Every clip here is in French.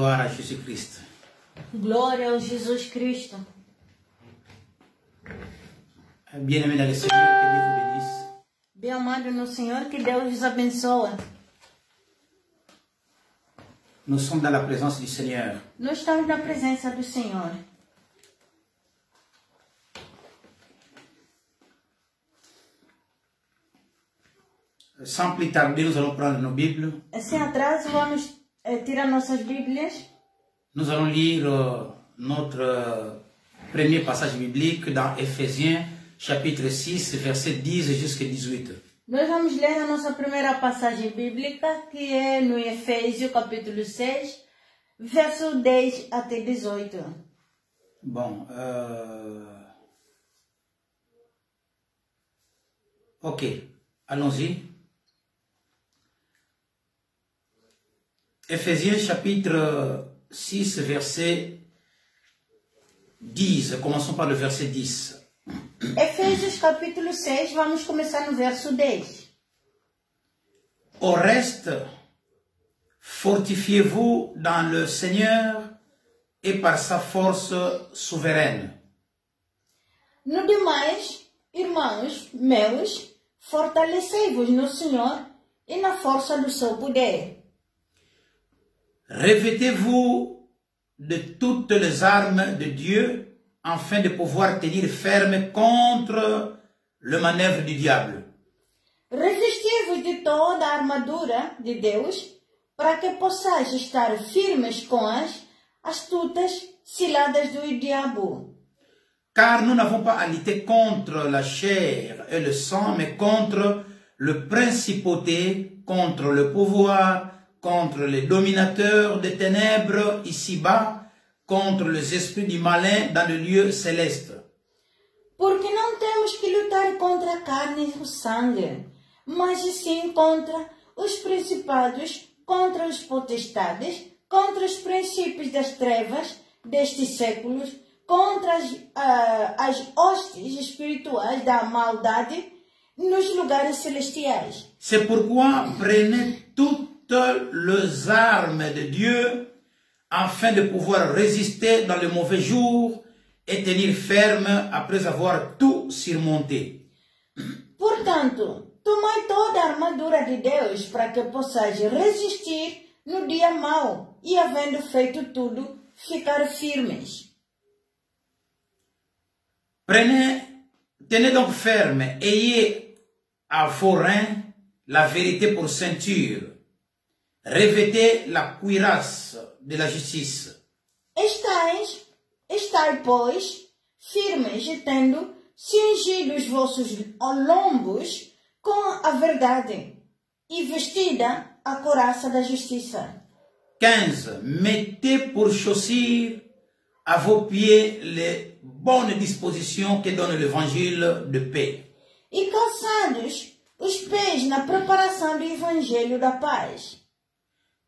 Gloire à Jésus-Christ. Glória ao Jesus Cristo. Bien-aimés dans le Seigneur, que Dieu vous bénisse. Bem amado no Senhor, que Deus os abençoe. Nous sommes dans la présence du Seigneur. Nós estamos na presença do Senhor. Sans plus tarder, nous allons prendre nos Bibles. Sem atraso, vamos tirar nossas Bíblias. Nous allons lire notre premier passage biblique dans Éphésiens, chapitre 6, verset 10 jusqu'à 18. Nós vamos ler a nossa primeira passagem bíblica, que é no Efésios, capítulo 6, verso 10 até 18. Bon, ok, allons-y. Éphésiens chapitre 6, verset 10. Commençons par le verset 10. Efésios capítulo 6, vamos começar no verso 10. Au reste, fortifiez-vous dans le Seigneur et par sa force souveraine. No demais, irmãos meus, fortalecei-vos no Senhor e na força do seu poder. Revêtez-vous de toutes les armes de Dieu afin de pouvoir tenir ferme contre le manœuvre du diable. Revestir-vos de toda a armadura de Deus, para que possais estar firmes com as astutas ciladas do diabo. Car nous n'avons pas à lutter contre la chair et le sang, mais contre le principauté, contre le pouvoir, contre les dominateurs des ténèbres ici-bas, contre les esprits du malin dans le lieu céleste. Porque não temos que lutar contra a carne e o sangue, mas sim contra os principados, contra os potestades, contra os princípios das trevas destes séculos, contra as hostes espirituais da maldade nos lugares celestiais. C'est pourquoi prenez toutes les armes de Dieu afin de pouvoir résister dans le mauvais jour et tenir ferme après avoir tout surmonté. Portanto, tomai toda a armadura de Deus para que possais resistir no dia mau e, havendo feito tudo, ficar firmes. Tenez donc ferme, ayez à vos reins la vérité pour ceinture. Revêtez la cuirasse de la justice. Estai, pois, firmes e tendo cingido os vossos lombos com a verdade e vestida a couraça da justiça. 15. Mettez pour chaussures à vos pieds les bonnes dispositions que donne l'évangile de paix. E calçados os pés na preparação do evangelho da paz.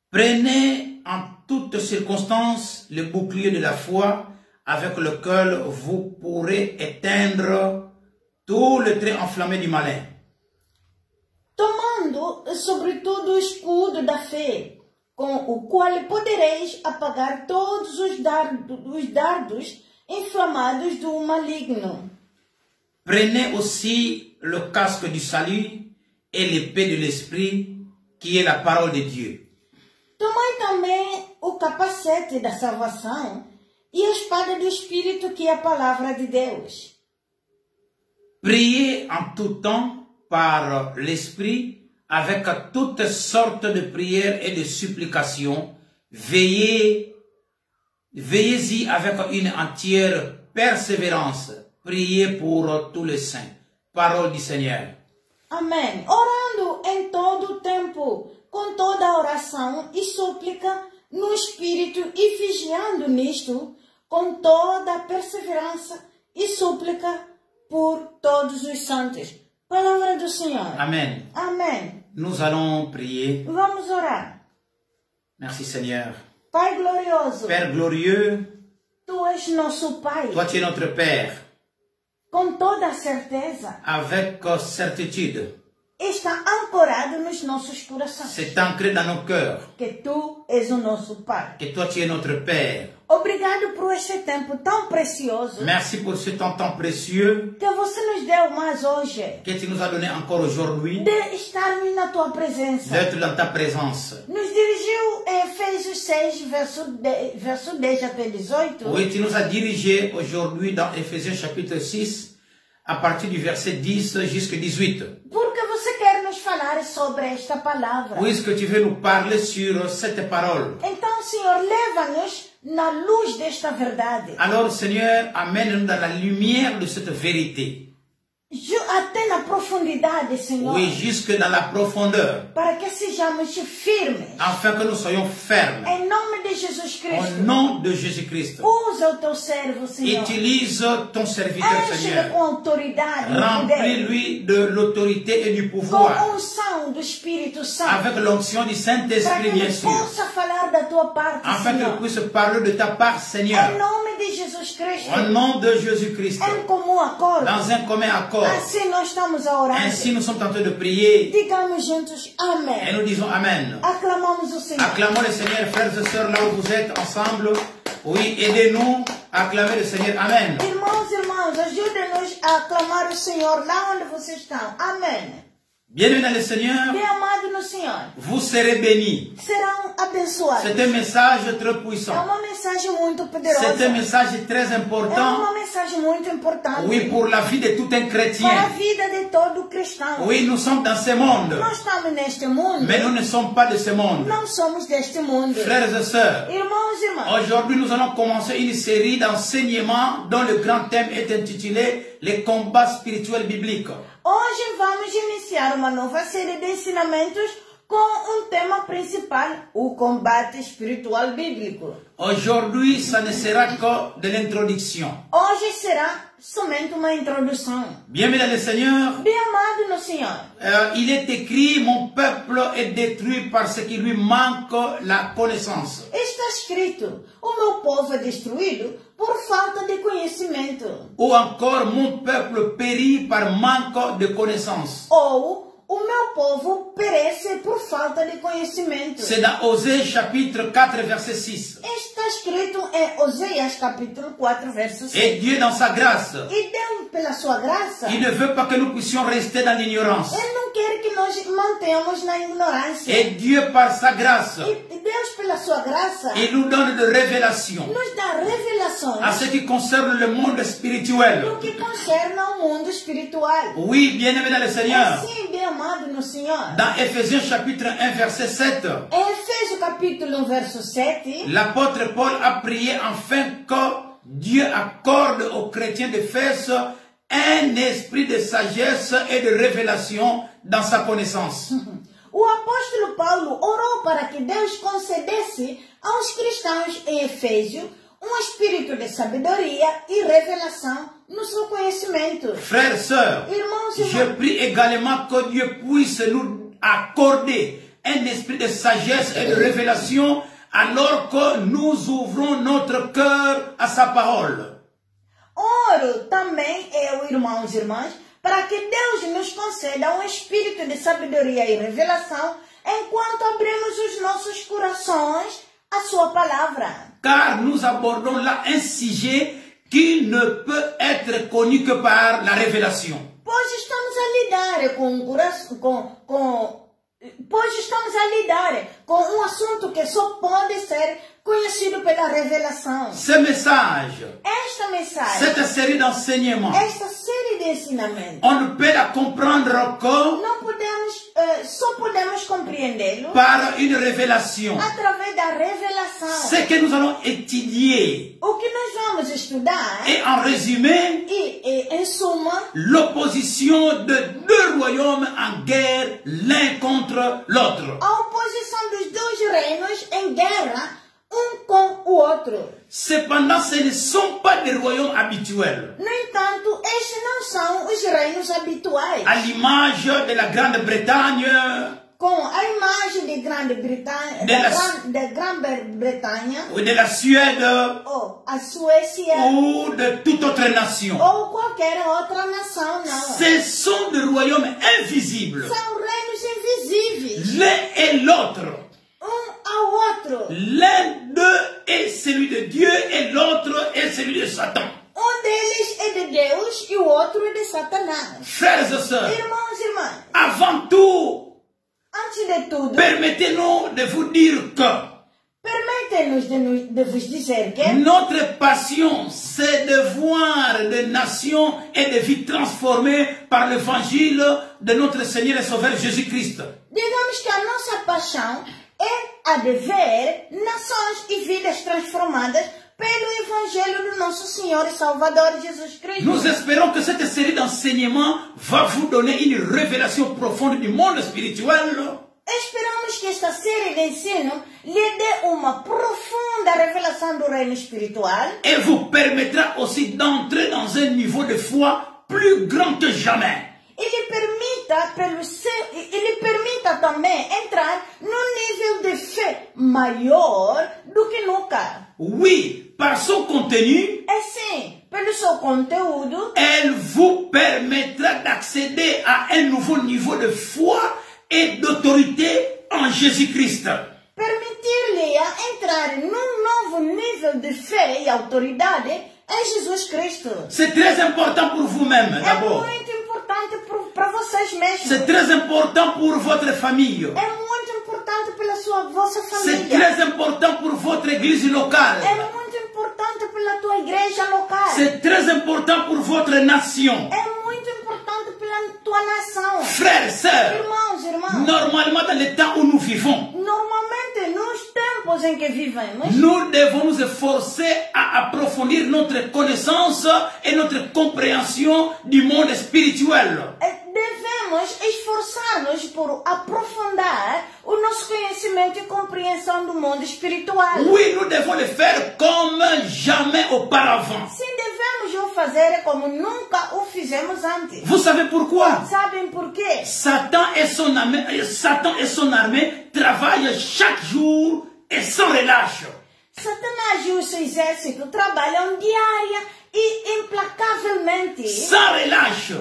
Prenez en toutes circonstances le bouclier de la foi avec lequel vous pourrez éteindre tout le trait enflammé du malin. Tomando, sobretudo, o escudo da fé, com o qual podereis apagar todos os dardos inflamados do maligno. Prenez aussi le casque du salut et l'épée de l'esprit qui est la parole de Dieu. Tomai também o capacete da salvação e a espada do Espírito, que é a palavra de Deus. Priez en tout temps par l'esprit avec toutes sortes de prières et de supplications. Veillez-y avec une entière persévérance. Priez pour tous les saints. Parole du Seigneur. Amém. Orando em todo o tempo, com toda a oração e súplica no Espírito e vigiando nisto, com toda a perseverança e súplica por todos os santos. Palavra do Senhor. Amen. Amém. Nous allons prier. Vamos orar. Merci Seigneur. Pai glorioso, Père glorieux, Tu és nosso Pai, toi tu es notre Père. com toda a certeza, Avec certitude, está ancorado nos nossos corações. C'est ancré dans nos cœurs. Que tu és o nosso Pai. Que toi, tu es notre Père. Obrigado por este tempo tão precioso. Merci pour ce temps précieux Que você nos deu mais hoje. que tu nous as donné encore aujourd'hui De estarmos na tua presença. d'être dans ta présence. Nos dirigiu em Efésios 6, verso 10 até 18. Oui, tu nous as dirigés aujourd'hui dans Ephésiens chapitre 6 à partir du verset 10 jusqu'à 18. Porque você quer nos falar sobre esta palavra. Puisque tu veux nous parler sur cette parole. Então, Senhor, leva-nos na luz desta verdade. Alors, Seigneur, amène-nous dans la lumière de cette vérité. Até na profundidade, Senhor. Oui, jusque dans la profondeur. Para que sejamos firmes. Afin que nous soyons fermes. Em nome de Jesus Cristo. Au nom de Jésus-Christ. Usa o teu servo, Senhor. Utilise ton serviteur, Enche-le Seigneur. com autoridade. Remplis-lui de l'autorité et du pouvoir. Com unção do Espírito Santo. Avec l'onction du Para Saint-Esprit, que bien ele sûr. possa falar da tua parte, Afin Senhor. qu'il puisse parler de ta part, Seigneur. Em nome de Jesus Cristo. Au nom de Jésus-Christ. Em comum acordo. Dans un commun accord. Assim nós estamos a orar. Ainsi, nous sommes en train de prier. Digamos juntos, Et amém. nous disons Amen. Aclamamos o Senhor. Acclamons le Seigneur, frères et sœurs, là où vous êtes ensemble. Oui, aidez-nous à acclamer le Seigneur. Amen. Irmãos, ajude-nos a aclamar o Senhor lá onde vocês estão. Amém. Bienvenue dans le Seigneur. Bem amado no Senhor. Vous serez bénis. Serão abençoados. C'est un message très É puissant. uma mensagem muito poderosa. C'est un message très É important. uma mensagem muito importante. Oui, pour la vie de tout un Para a chrétien. vida de todo cristão. Oui, nous sommes dans ce monde. Nós estamos neste mundo. Mais nous ne sommes pas de ce monde. Não somos deste mundo. Frères et sœurs, Irmãos, aujourd'hui nous allons commencer une série d'enseignements dont le grand thème est intitulé Les combats spirituels bibliques. hoje vamos iniciar uma nova série de ensinamentos com um tema principal, o combate espiritual bíblico. Aujourd'hui, ça ne sera que de l'introduction. Hoje será somente uma introdução. Bienvenue dans le Seigneur. Bem amado no Senhor. Il est écrit, mon peuple est détruit parce qu'il lui manque la connaissance. Está escrito, o meu povo é destruído por falta de conhecimento. Ou encore, mon peuple périt par manque de connaissance. Ou, o meu povo perece por falta de conhecimento. C'est dans Osée chapitre 4 verset 6. Está escrito em Oséias capítulo 4, verso 6. Et Dieu dans sa grâce, E Deus, pela sua graça, il ne veut pas que nous puissions rester dans l'ignorance. Ele não quer que nós mantenhamos na ignorância. Et Dieu par sa grâce, E Deus, pela sua graça, il nous donne de révélations nos dá revelações à ce qui concerne le monde spirituel. no que concerne ao mundo espiritual. Oui, bien-aimé dans le Seigneur. Assim, bem amado no Senhor. Dans Ephésiens chapitre 1 verset 7, Em Efésios capítulo 1, verso 7, l'apôtre Paul a prié afin que Dieu accorde aux chrétiens d'Éphèse un esprit de sagesse et de révélation dans sa connaissance. o apóstolo Paulo orou para que Deus concedesse aos cristãos em Efésio um espírito de sabedoria e revelação no seu conhecimento. Frères, sœurs, Irmãos e je irmãs, prie également que Dieu puisse nous accorder un esprit de sagesse et de révélation alors que nous ouvrons notre cœur à sa parole. oro também, irmãos e irmãs, para que Deus nos conceda um espírito de sabedoria e revelação enquanto abrimos os nossos corações à sua palavra. Car nous abordons là un sujet qui ne peut être connu que par la révélation. Pois estamos a lidar com um assunto que só pode ser conhecido pela revelação. Ce message, Esta mensagem, cette série d'enseignements, esta série de ensinamentos, on ne peut la comprendre que não podemos, só podemos compreendê-lo par une révélation. através da revelação. Ce que nous allons étudier O que nós vamos estudar est en résumé e em suma, l'opposition de deux royaumes en guerre l'un contre l'autre. a oposição dos dois reinos em guerra, um com o outro. Cependant, ce ne sont pas des royaumes habituels. No entanto, estes não são os reinos habituais. À l'image de la Grande-Bretagne, com a imagem de Grã-Bretanha, da Grã-Bretanha, ou de la Suède, ou a Suécia, ou de toute autre nation. ou qualquer outra nação, não. Ce sont des royaumes invisibles. São reinos invisíveis. L'un et l'autre. Ao outro. L'un d'eux est celui de Dieu et l'autre est celui de Satan. Deles é de Deus e o outro é de Satanás. Frères et sœurs, Irmãos e irmãs, avant tout, antes de tudo, permettez-nous de vous dire que permettez-nous de vos dizer que notre passion, c'est de voir des nations et des vies transformées par l'évangile de notre Seigneur et Sauveur Jésus-Christ. Digamos que a nossa paixão é a de ver nações e vidas transformadas pelo Evangelho do nosso Senhor e Salvador Jesus Cristo. Nous espérons que cette série d'enseignements va vous donner une révélation profonde du monde spirituel. Esperamos que esta série de ensino lhe dê uma profunda revelação do reino espiritual et vous permettra aussi d'entrer dans un niveau de foi plus grand que jamais. e lhe permita também entrar num nível de fé maior do que nunca. Oui, par son contenu, É sim, pelo seu conteúdo, elle vous permettra d'accéder à un nouveau niveau de foi et d'autorité en Jésus-Christ. permitir-lhe entrar num novo nível de fé e autoridade em Jesus Cristo. C'est très important pour vous-même É d'abord. muito importante para vocês mesmos. C'est très important pour votre famille. É muito importante pela vossa C'est família. très important pour votre église locale. É muito importante pela tua igreja local. C'est très important pour votre nation. É muito importante pela tua nação. Frères, sœurs, Irmãos, irmãs, normalement dans le temps où nous vivons, normalmente nos tempos em que vivemos, nous devons nous efforcer à approfondir notre connaissance et notre compréhension du monde spirituel. devemos esforçar-nos por aprofundar o nosso conhecimento e compreensão do mundo espiritual. Oui, nous devons le faire comme jamais auparavant. Sim, devemos o fazer como nunca o fizemos antes. Vous savez pourquoi? Sabem por quê? Satan et son armée travaillent chaque jour et sans relâche. Satanás e o seu exército trabalham diária e implacavelmente. Sans relâche.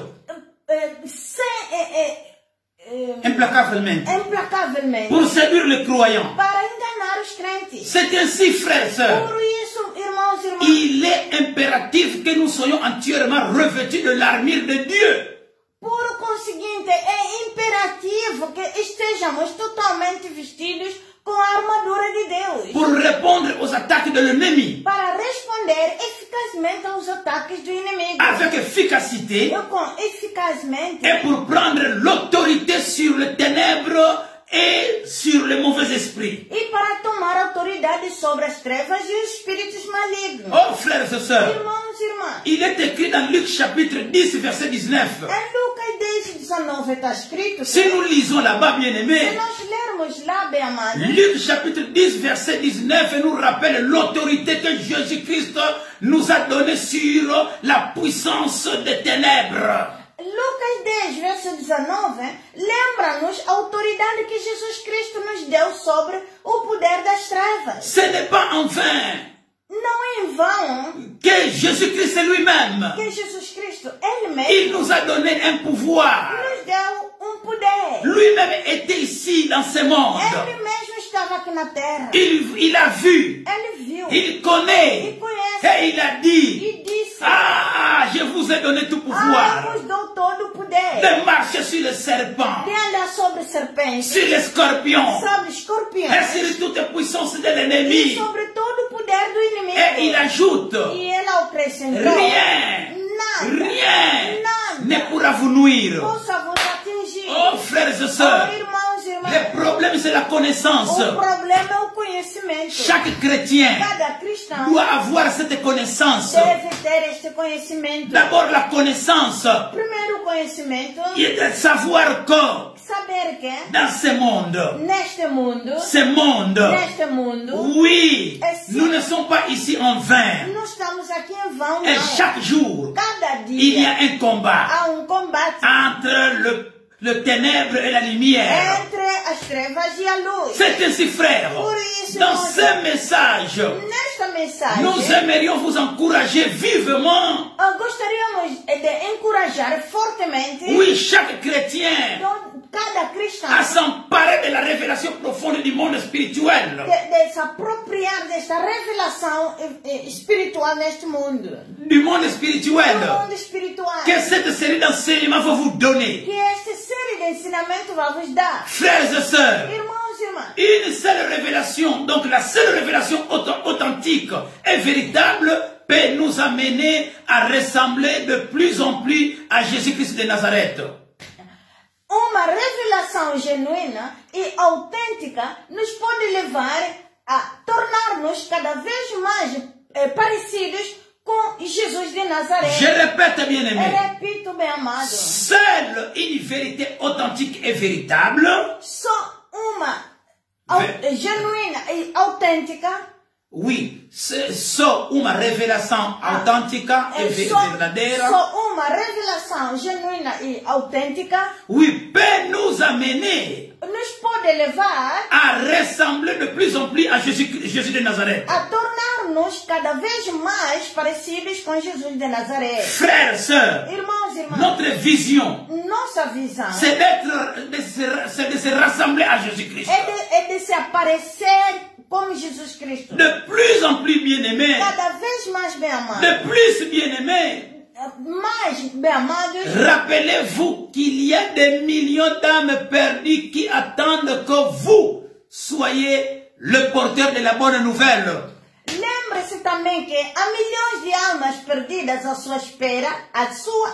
Implacavelmente. Pour séduire les croyants. Para enganar os crentes. C'est ainsi, frères et sœurs. Por isso, irmãos e irmãs, Il est impératif que nous soyons entièrement revêtus de l'armure de Dieu. por conseguinte, é imperativo que estejamos totalmente vestidos com a armadura de Deus. Pour répondre aux attaques de l'ennemi. Para responder eficazmente aos ataques do inimigo. Avec efficacité. Com eficazmente. Et pour prendre l'autorité sur les ténèbres et sur les mauvais esprits. E para tomar autoridade sobre as trevas e os espíritos malignos. Oh, frères et sœurs. Irmãos e irmãs. Il est écrit dans Luc chapitre 10, verset 19. Em Lucas 10:19 está escrito. Si nous lisons là-bas, bien Se aimés, nós lermos lá, bem amados. Luc chapitre 10, verset 19 nous rappelle l'autorité que Jésus-Christ nous a donnée sur la puissance des ténèbres. Lucas 10, verso 19, lembra-nos a autoridade que Jesus Cristo nos deu sobre o poder das trevas. Ce n'est pas en vain Não é em vão que Jésus-Christ lui-même, que Jesus Cristo, Ele mesmo, il nous a donné un pouvoir. nos deu poder. Lui-même était ici dans ce monde. Ele mesmo estava aqui na terra. Il a vu, Ele viu. il connaît, Ele conhece. et il a dit, E disse: ah, je vous ai donné tout pouvoir vos dou todo o poder de marcher sur les serpents, de andar sobre serpentes, sur les scorpions, sobre escorpiões et sur toute puissance de e l'ennemi. sobre todo o poder do inimigo. Et il ajoute, E ele acrescentou: rien nada ne pourra vous nuire. possa vos atingir. Oh, frères et sœurs, Irmãos e irmãs, le problème c'est la connaissance. o problema é o conhecimento. Chaque chrétien Cada cristão doit avoir cette connaissance. deve ter este conhecimento. D'abord la connaissance, Primeiro, o conhecimento, et de savoir que saber que dans ce monde, neste mundo, oui, nous ne sommes pas ici en vain. não estamos aqui em vão, Et não. chaque jour, Cada il y dia a un combat há combate entre le ténèbre et la lumière. entre as trevas e a luz. C'est ainsi, frère, dans ce message, Nesta mensagem, nous aimerions vous encourager vivement. gostaríamos de encorajar fortemente Oui, chaque chrétien cada cristão à s'emparer de la révélation profonde du monde spirituel. de se apropriar desta revelação espiritual neste mundo. Du monde spirituel. Do mundo espiritual. Que cette série d'enseignements va vous donner. Que esta série de ensinamento vai vos dar. Frères et sœurs, Irmãos e irmãs, une seule révélation, donc la seule révélation authentique et véritable peut nous amener à ressembler de plus en plus à Jésus-Christ de Nazareth. uma revelação genuína e autêntica nos pode levar a tornar-nos cada vez mais parecidos com Jesus de Nazaré. Je répète, bien-aimé, Repito, bem amado. seule une vérité authentique et véritable Só uma genuína e autêntica. Oui, c'est só uma revelação autêntica e verdadeira. Só uma revelação genuína e autêntica. Oui, peut nous amener Nos pode levar à ressembler de plus en plus à Jésus de Nazareth. a tornar-nos cada vez mais parecidos com Jesus de Nazaré. Frères, sœurs, Irmãos e irmãs, notre vision, nossa visão c'est de se rassembler à Jésus-Christ. é de se aparecer como Jesus Cristo. De plus en plus bien-aimés, Cada vez mais bem amado. de plus bien-aimés. Mais bem amados. Rappelez-vous qu'il y a des millions d'âmes perdues qui attendent que vous soyez le porteur de la bonne nouvelle. Lembre-se também que há milhões de almas perdidas à sua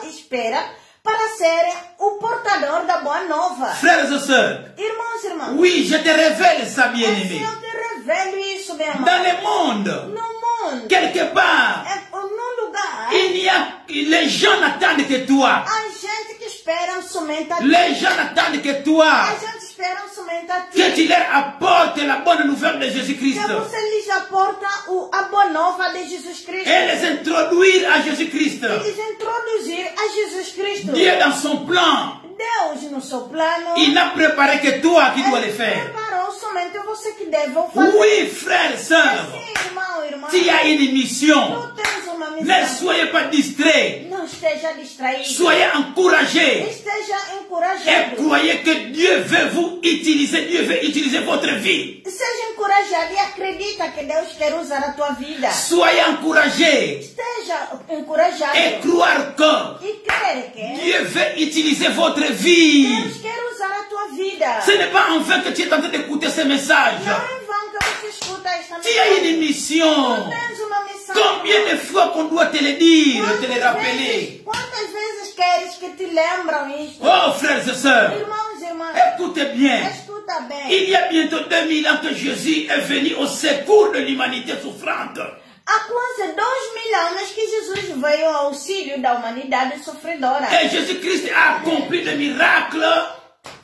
espera, para serem o portador da boa nova. Frères et sœurs, Irmãos e irmãs, oui, je te révèle ça, bien-aimé. eu te revelo isso, bem amado. Dans le monde, No mundo, quelque part, num lugar, il y a, les gens n'attendent que toi. há gente que espera somente a ti. Les gens n'attendent que toi. A gente espera somente a ti. Que tu leur apportes la bonne nouvelle de Jésus-Christ. Que você lhes aporta a boa nova de Jesus Cristo. Et les introduire à Jésus-Christ. Eles introduzir a Jesus Cristo. Dieu dans son plan, Deus no seu plano. il n'a préparé que toi qui dois le faire. Preparou somente você que deve o fazer. Oui, frères, sœurs, Sim, irmão, irmã. tu as une mission. Tu tens uma Ne missão. soyez pas distraits. Não esteja distraído. Soyez encouragés. Esteja Et encorajado. croyez que Dieu veut vous utiliser. Dieu veut utiliser votre vie. Seja encorajado e acredita que Deus quer usar a tua vida. Soyez encouragés. Esteja encorajado. Et croire que E crer que Dieu veut utiliser votre vie. Deus quer usar a tua vida. Ce n'est pas en vain que tu es en train d'écouter ce message. Não em vão que você escuta esta Tu as une mission. Tu tens uma missão. Combien de fois qu'on doit te le dire, te le rappeler? Quantas vezes queres que te lembram isto? Oh, frères et sœurs, Irmãos e irmãs, écoutez bien. escuta bem. Il y a bientôt 2000 ans que Jésus est venu au secours de l'humanité souffrante. Há quase 2000 anos que Jesus veio ao auxílio da humanidade sofredora. Et Jésus-Christ a accompli des miracles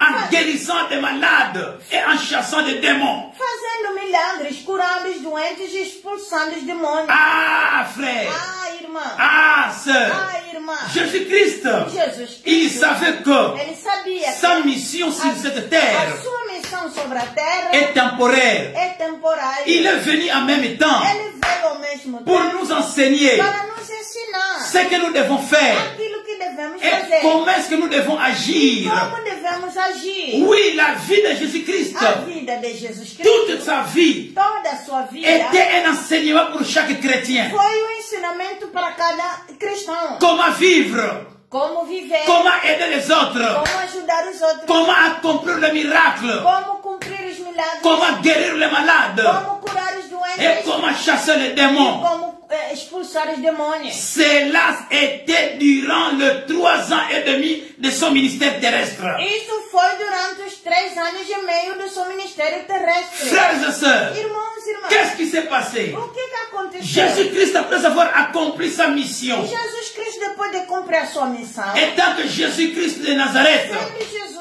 en guérissant des malades et en chassant des démons. Fazendo milagres, curando os doentes e expulsando os demônios. Ah, frère. Ah, irmã. Ah, sœur. Ah, irmã. Jésus-Christ, Jesus il Cristo, savait que ele sabia sa que mission sur cette a terre sua missão sobre a terra est temporaire. é temporária. Il est venu en même temps Ele veio ao mesmo pour tempo nous enseigner para nos ensinar ce que nous devons faire aquilo que devemos et fazer. comment est-ce que nous devons agir. Como devemos agir. Oui, la vie de Jésus-Christ, A vida de Jesus Cristo, toute sa vie, toda a sua vida, était un enseignement pour chaque chrétien. foi um ensinamento para cada cristão. Comment vivre, Como viver, comment aider les autres, como ajudar os outros, comment accomplir le miracle, como cumprir os milagres, comment guérir les malades como curar os et doentes, comment chasser les démons. como expulsar os demônios. Cela était durant les 3 ans et demi de son ministère terrestre. Isso foi durante os 3 anos e meio do seu ministério terrestre. Frères et sœurs, Irmãos e irmãs, qu'est-ce qui s'est passé? o que aconteceu? Jésus-Christ, après avoir accompli sa mission, Jesus Cristo, depois de cumprir a sua missão, étant que Jésus-Christ de Nazareth, sendo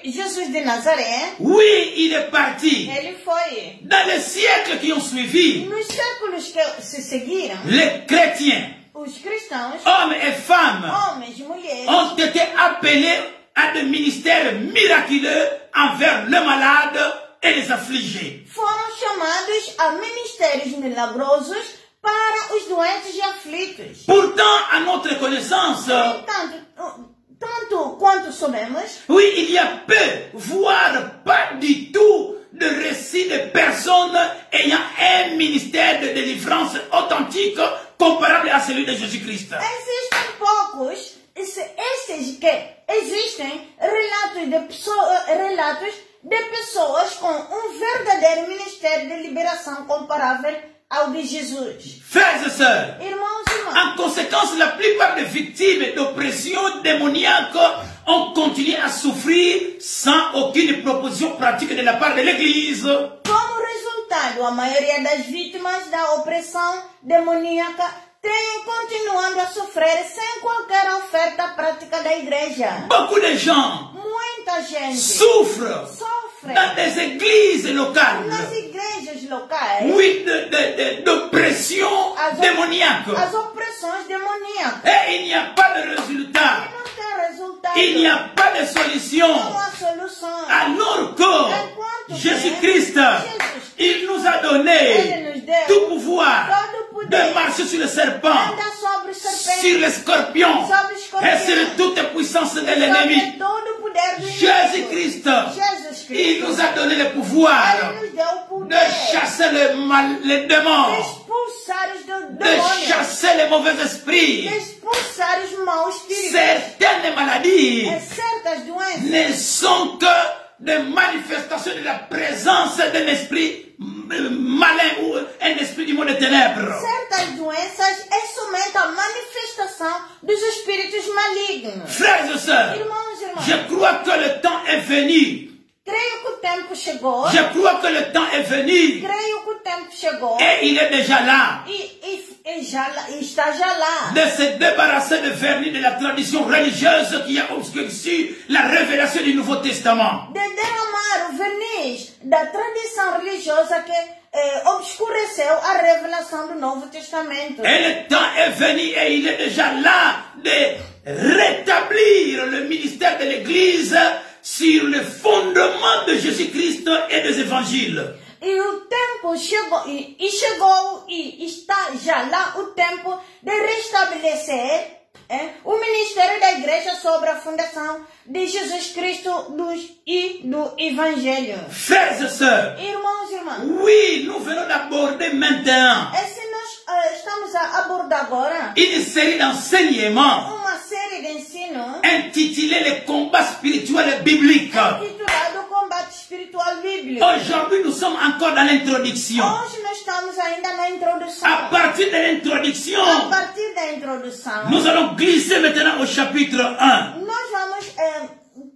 Jesus de Nazaré, oui, il est parti. ele foi. Dans les siècles qui ont suivi, Nos séculos que se seguiram, les chrétiens, os cristãos, hommes et femmes, homens e mulheres, ont été appelés à des ministères miraculeux envers les malades et les affligés. Foram chamados a ministérios milagrosos para os doentes e aflitos. Pourtant, à notre connaissance, Tanto quanto sabemos, oui, il y a peu, voire pas du tout, de récits de personnes ayant un ministère de délivrance authentique comparable à celui de Jésus-Christ. existem poucos, esses que existem relatos de pessoas com verdadeiro ministério de liberação comparável ao de Jesus. Frères et sœurs, Irmãos e irmãs, en conséquence, la plupart des victimes d'oppression démoniaque ont continué à souffrir sans aucune proposition pratique de la part de l'Église. como resultado, a maioria das vítimas da opressão demoníaca têm continuando a sofrer sem qualquer oferta prática da igreja. Beaucoup de gens Muita gente souffrent sofre dans des églises locales, nas igrejas locais oui, d'oppression démoniaque. as opressões demoníacas. Et il n'y a pas de résultat, Não tem resultado, il n'y a pas de solution. não há solução. Alors que Jésus-Christ, il nous a donné tout pouvoir de marcher sur le serpent, Anda sobre os serpentes, sur les scorpions et sur toute puissance de l'ennemi. sobre todo o poder do Jésus-Christ, Jesus il Cristo. nous a donné le pouvoir Ele nos deu o de poder chasser les démons, de expulsar os de demônios, chasser les mauvais esprits. de expulsar os maus espíritos. Certaines maladies Certas doenças ne sont que des manifestations de la présence d'un esprit malin ou un esprit du monde des ténèbres. Certas doenças é somente a manifestação dos espíritos malignos. Frères et sœurs, Irmãos e irmãs, je crois que le temps est venu. creio que o tempo chegou. Je crois que le temps est venu. Creio que o tempo chegou. Et il est déjà là. E está já lá. De se débarrasser de vernis de la tradition religieuse qui a obscurci la révélation du Nouveau Testament. De derramar o verniz da tradição religiosa que obscureceu a revelação do Novo Testamento. Et le temps est venu et il est déjà là de rétablir le ministère de l'Église sur le fondement de Jésus-Christ et des évangiles. E o tempo chegou, chegou e está já lá o tempo de restabelecer o ministério da igreja sobre a fundação de Jesus Cristo e do Evangelho. Frères et sœurs, Irmãos e irmãs, oui, nous venons d'aborder maintenant se nós estamos a abordar agora une série d'enseignements uma série de ensino intitulée Les combats spirituels bibliques. intitulado Combate Espiritual Bíblico. Aujourd'hui, nous sommes encore dans l'introduction. Hoje nós estamos ainda na introdução. À partir de l'introduction, A partir da introdução, nous allons glisser maintenant au chapitre 1. nós vamos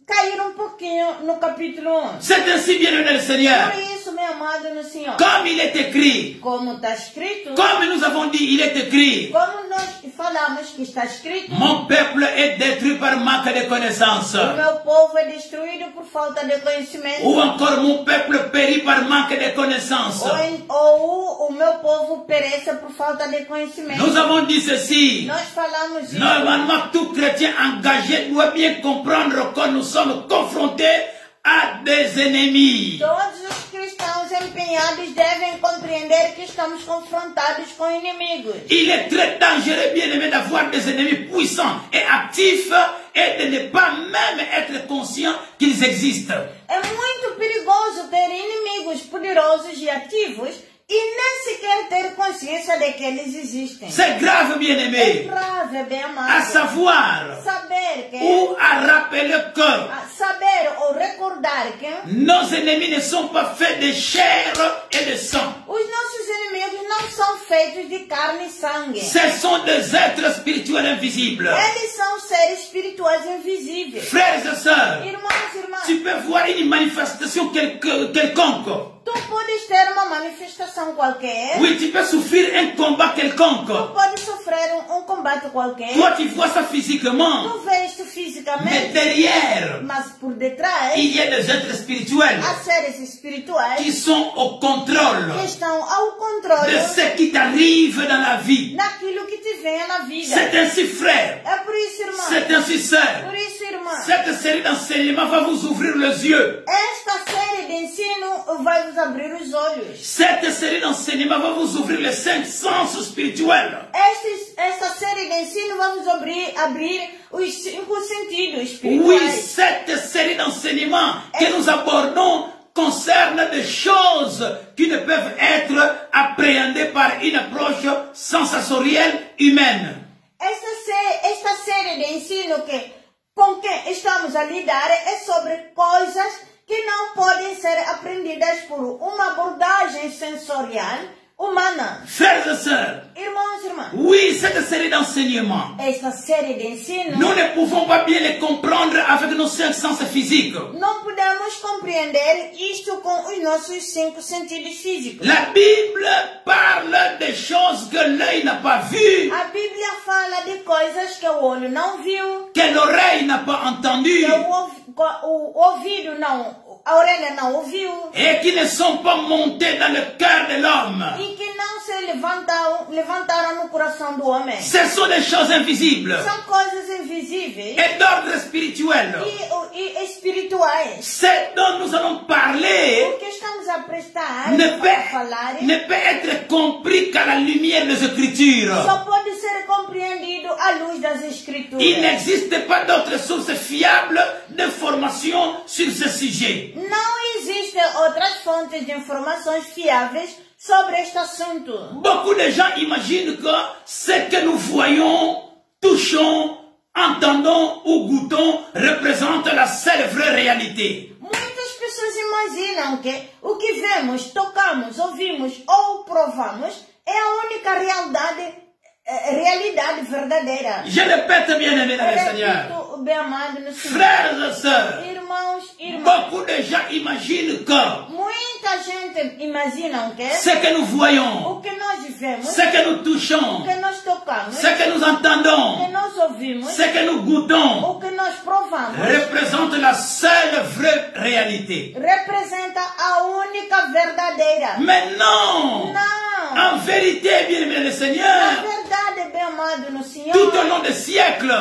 cair um pouquinho no capítulo 1. C'est ainsi, bien-aimé le Seigneur. Por isso, meu amado no Senhor, Comme il est écrit, como está escrito, comme nous avons dit, il est écrit, como nós falamos que está escrito, mon peuple est détruit par manque de connaissance. o meu povo é destruído por falta de conhecimento. Ou encore, mon peuple périt par manque de connaissance. Ou o meu povo pereça por falta de conhecimento. Nous avons dit ceci. Nós falamos isso. Normalement, tout chrétien engagé doit bien comprendre que nous sommes confrontés à des ennemis. Todos os cristãos empenhados devem compreender que estamos confrontados com inimigos. Il est très dangereux, bien-aimé, d'avoir des ennemis puissants et actifs et de ne pas même être conscient qu'ils existent. É muito perigoso ter inimigos poderosos e ativos e nem sequer ter consciência de que eles existem. C'est grave, É bien-aimé, grave, é bem à amado. savoir Saber que, ou à rappeler que saber ou recordar que nos ennemis ne sont pas faits de chair et de sang. os nossos inimigos não são feitos de carne e sangue. Ce sont des êtres spirituels invisibles. Eles são seres espirituais invisíveis. Frères et sœurs, Irmãos e irmãs, tu peux voir une manifestation quelconque. tu podes ter uma manifestação qualquer. Oui, tu peux souffrir un combat quelconque. Tu podes sofrer um combate qualquer. Toi, tu vois ça physiquement. Tu vês isto Mais fisicamente, derrière, mas por detrás il y a des êtres spirituels há seres espirituais qui sont au contrôle que estão ao de controle ce qui t'arrive dans la vie. daquilo que te venha na vida. C'est ainsi, frère. É por isso, irmão. C'est ainsi, sœur. Por isso, irmã. irmãs. Cette série d'enseignements va vous ouvrir les yeux. Esta série de ensino vai vos abrir os olhos. Cette série d'enseignements va vous ouvrir les 5 sens spirituels. Esta série de ensino vai vos abrir os 5 sentidos espirituais. Oui, cette série d'enseignements que nous abordons concerne des choses qui ne peuvent être appréhendées par une approche sensorielle humaine. Esta série de ensino com que estamos a lidar é sobre coisas que não podem ser aprendidas por uma abordagem sensorial humana. Frères et sœurs, Irmãos e irmãs, oui, cette série d'enseignements, esta série de ensino, nous ne pouvons pas bien les comprendre avec nos 5 sens physiques. não podemos compreender isto com os nossos 5 sentidos físicos. La Bible parle des choses que l'œil n'a pas vues, A Bíblia fala de coisas que o olho não viu, que l'oreille n'a pas entendues que o ouvido não, a orelha não ouviu, et qui ne sont pas montées dans le cœur de l'homme. e que não se levantaram no coração do homem. Ce sont des choses invisibles São coisas invisíveis et d'ordre spirituel. e espirituais. Ce dont nous allons parler O que estamos a prestar ne falar peut être compris qu'à la lumière des Écritures. só pode ser compreendido à luz das Escrituras. Il n'existe pas d'autres sources fiables d'informations sur ce sujet. Não existem outras fontes de informações fiáveis sobre este assunto. Beaucoup de gens imaginent que ce que nous voyons, touchons, entendons ou goûtons représente la seule vraie réalité. Muitas pessoas imaginam que o que vemos, tocamos, ouvimos ou provamos é a única realidade verdadeira. Je répète, bien-aimés dans le Seigneur. Repito, bem amado no Senhor. Frères et sœurs, Irmãos e irmãs, beaucoup de gens imaginent que muita gente imagina que ce que nous voyons, o que nós vemos, ce que nous o touchons, que nós tocamos, ce que nous o que entendons, nós ouvimos, ce que nous goûtons, o que nós provamos, représente la seule vraie réalité. representa a única verdadeira. Mais non! Não! En vérité, bien-aimés dans le Na Seigneur, verdade, bem amado no Senhor, tout au long des siècles,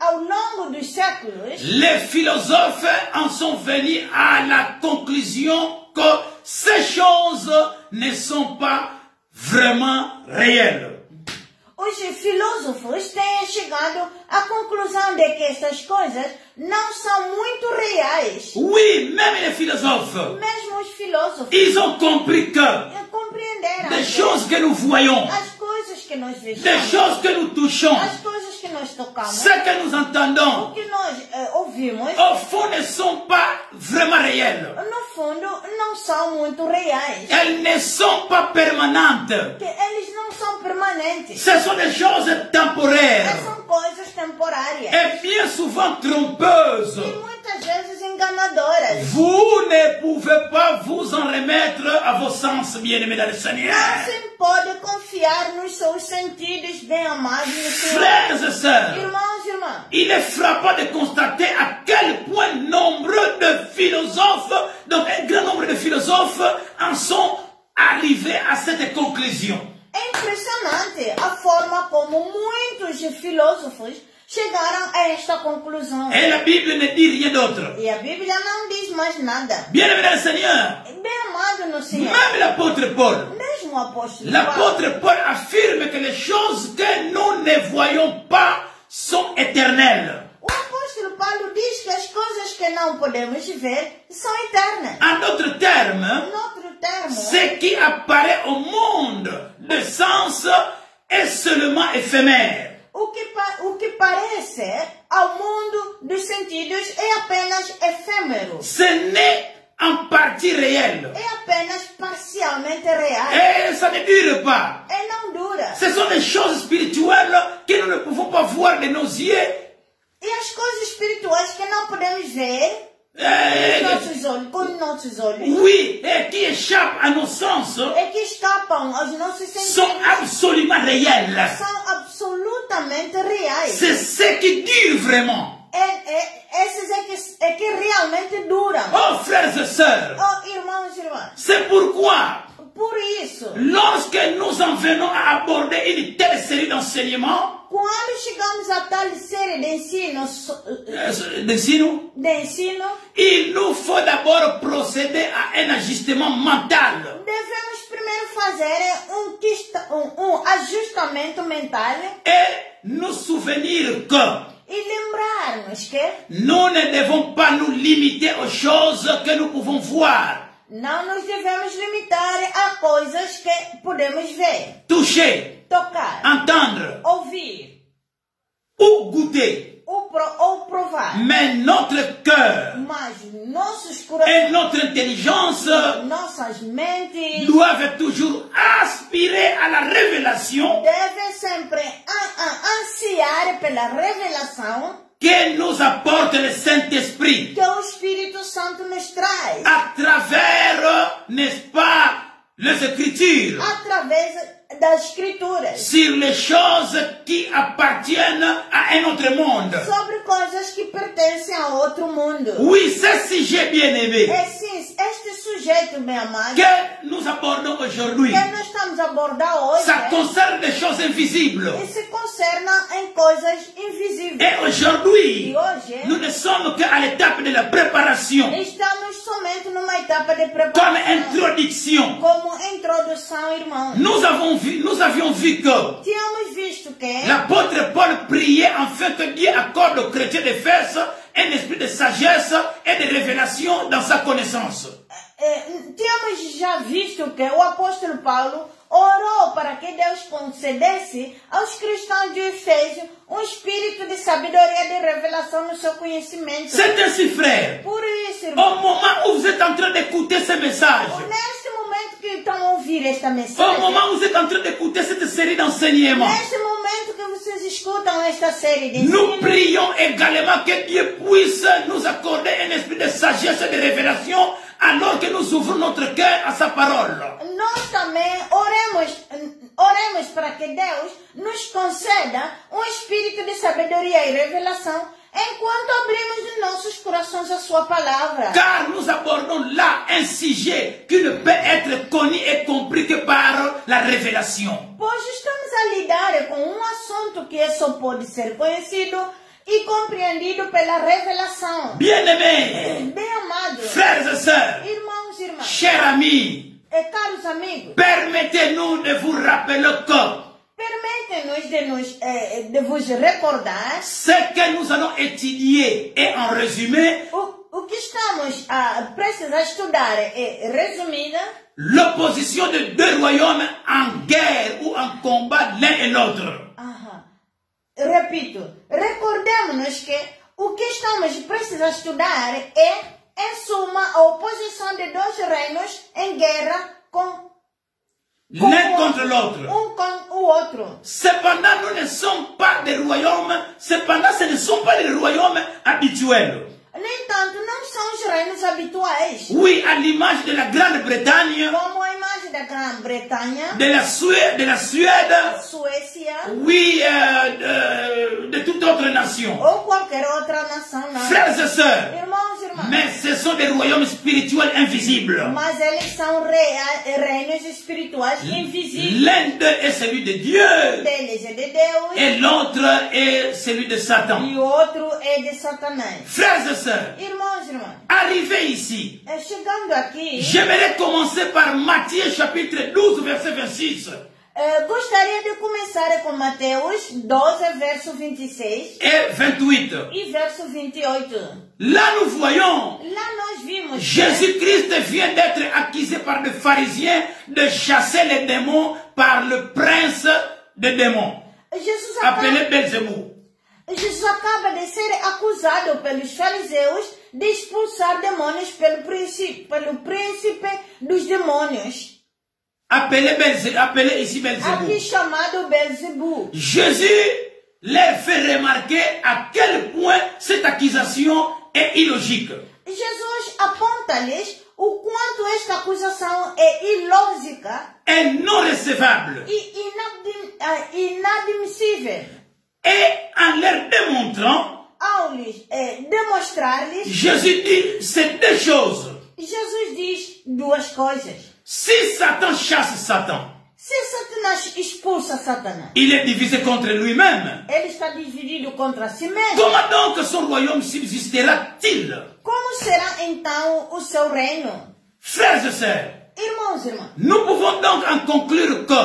ao longo dos séculos, les philosophes en sont venus à la conclusion que ces choses ne sont pas vraiment réelles. os filósofos têm chegado à conclusão de que essas coisas não são muito reais. Oui, même les philosophes, Mesmo os filósofos ils ont compris que compreenderam des choses que nous voyons, as coisas que nós des vemos, choses que nous touchons, as coisas que nós tocamos, ce que nous entendons, o que nós ouvimos, au fond ne sont pas vraiment réelles. no fundo não são muito reais. Elles ne sont pas permanentes. Que eles não são permanentes. Ce sont des choses temporaires São coisas temporárias. et bien souvent trompeuses. E muitas vezes enganadoras. Vous ne pouvez pas vous en remettre à vos sens, bien-aimés dans le Seigneur. Não se pode confiar nos seus sentidos bem amados no Senhor. Frères et sœurs, Irmãos e irmãs, il est frappant de constater à quel point nombreux de philosophes, donc un grand nombre de philosophes, en sont arrivés à cette conclusion. é impressionante a forma como muitos filósofos chegaram a esta conclusão. Et la Bible ne dit rien d'autre. E a Bíblia não diz mais nada. Bien-aimés dans le Seigneur, Bem amado no Senhor. même l'apôtre Paul, Mesmo o apóstolo Paulo, l'apôtre Paul affirme que les choses que nous ne voyons pas sont éternelles. o apóstolo Paulo diz que as coisas que não podemos ver são eternas. En d'autres termes, Em outro termo, ce qui apparaît au monde de sens est seulement éphémère. o que parece ao mundo dos sentidos é apenas efêmero. Ce n'est en partie réel. É apenas parcialmente real. Et ça ne dure pas. E não dura. Ce sont des choses spirituelles que nous ne pouvons pas voir de nos yeux. E as coisas espirituais que não podemos ver com os nossos olhos, Oui, et qui échappent à nos sens, é que escapam aos nossos sont sentidos, absolument réelles. são absolutamente reais. C'est ce qui dure vraiment. Esses é que realmente duram. Oh, frères et sœurs, Oh, irmãos e irmãs, c'est pourquoi Por isso, lorsque nous en venons à aborder une telle série d'enseignements, quando chegamos a tal série de ensino, il nous faut d'abord procéder à un ajustement mental. devemos primeiro fazer um ajustamento mental Et nous souvenir que e lembrar-nos que nous ne devons pas nous limiter aux choses que nous pouvons voir, não nos devemos limitar a coisas que podemos ver, toucher, tocar, entendre ouvir ou goûter. ou provar. Mais notre cœur Mas nossos et corações, notre intelligence nossas mentes doivent toujours aspirer à la révélation devem sempre ansiar pela revelação que nous apporte le Saint-Esprit que o Espírito Santo nos traz à travers, n'est-ce pas, les Écritures, através das Escrituras sur les choses qui appartiennent à un autre monde. sobre coisas que pertencem a outro mundo. Oui, ce sujet bien-aimé É sim, este sujeito, meu amado, que nous abordons aujourd'hui, que nós estamos a abordar hoje, ça concerne des choses invisibles. e se concerna em coisas invisíveis. Et aujourd'hui, E hoje, nous ne sommes qu'à l'étape de la préparation, estamos somente numa etapa de comme preparação, introduction. como introdução, irmãos. Nous avions vu que Tínhamos visto que l'apôtre Paul priait afin que Dieu accorde aux chrétiens d'Éphèse un esprit de sagesse et de révélation dans sa connaissance. tínhamos já visto que o apóstolo Paulo orou para que Deus concedesse aos cristãos de Efésio um espírito de sabedoria e de revelação no seu conhecimento. C'est ainsi, frère, Por isso, au irmão, moment où vous êtes en train d'écouter ce message, neste momento que estão a ouvir esta au mensagem, moment où vous êtes en train d'écouter cette série d'enseignements, neste momento que vocês escutam esta série de nous ensino, prions également que Dieu puisse nous accorder un esprit de sagesse et de révélation alors que nous ouvrons notre cœur à sa parole. nós também oremos para que Deus nos conceda um espírito de sabedoria e revelação enquanto abrimos os nossos corações a sua palavra. Car nous abordons là un sujet qui ne peut être connu et compris que par la révélation. Pois estamos a lidar com um assunto que só pode ser conhecido e compreendido pela revelação. Bien-aimés, Bem amados, frères et sœurs, irmãos e irmãs, chers amis, e caros amigos, permettez-nous de vous rappeler que permetem-nos de vos recordar ce que nous allons étudier et en résumé, o que estamos a precisar estudar é resumida l'opposition de deux royaumes en guerre ou en combat l'un et l'autre. Repito, recordemos-nos que o que estamos precisar estudar é, em suma, a oposição de dois reinos em guerra L'un contre l'autre. com o outro. Cependant, nous ne sommes pas des royaumes, cependant, ce ne sont pas des royaumes habituels. No entanto, não são os reinos habituais, Oui, à l'image de la Grande-Bretagne, como a imagem da Grã-Bretanha, de la Suède, Suécia oui, de toute autre nation. ou qualquer outra nação, não. Frères et sœurs, Irmãos e irmãs, mais ce sont des royaumes spirituels invisibles. mas eles são reinos espirituais invisíveis. L'un d'eux est celui de Dieu Um deles é de Deus et l'autre est celui de Satan. e o outro é de Satanás. Frères et sœurs, Irmãos e irmãs, arrivé ici, chegando aqui, j'aimerais commencer par Matthieu chapitre 12, verset 26. gostaria de começar com Mateus 12, verso 26 Et 28. e verso 28. Là, nous voyons, Lá nós vimos que Jésus-Christ vient d'être accusé par des pharisiens de chasser les démons par le prince des démons, appelé Belzébuth. Jesus acaba de ser acusado pelos fariseus de expulsar demônios pelo príncipe dos demônios, Appelé ici aqui Belzébuth. chamado Belzebu. Jésus leur fait remarquer à quel point cette accusation est illogique. Jesus aponta-lhes o quanto esta acusação é ilógica Et non recevable. e inadmissível. Et en leur démontrant, Ao lhes demonstrar-lhes, Jésus dit ces deux choses. Jesus diz duas coisas. Si Satan chasse Satan, se Satanás expulsa Satanás, il est divisé contre lui-même. ele está dividido contra si mesmo. Comment donc son royaume subsistera-t-il? Como será então o seu reino? Frères et sœurs, Irmãos e irmãs, nous pouvons donc en conclure que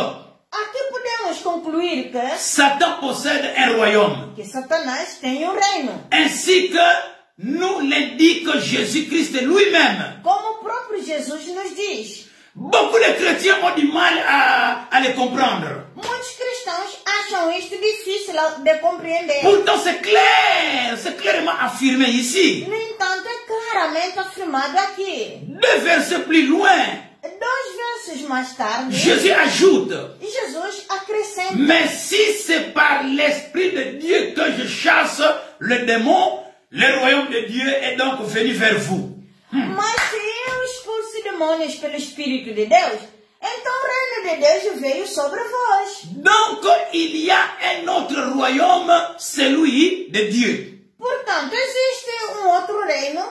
aqui podemos concluir Satan possède un royaume, que Satanás tem um reino, ainsi que nous l'indique Jésus-Christ lui-même. como o próprio Jesus nos diz. Beaucoup de chrétiens ont du mal à le comprendre. Muitos cristãos acham isto difícil de compreender. Pourtant c'est clair, c'est clairement affirmé ici. No entanto, é claramente afirmado aqui. 2 versets plus loin, 2 versos mais tarde, Jésus ajoute, Jesus acrescenta: mais si c'est par l'Esprit de Dieu que je chasse le démon, le royaume de Dieu est donc venu vers vous. mas se eu expulso demônios pelo Espírito de Deus, então o reino de Deus veio sobre vós. Donc il y a un autre royaume, celui de Dieu. Portanto, existe outro reino,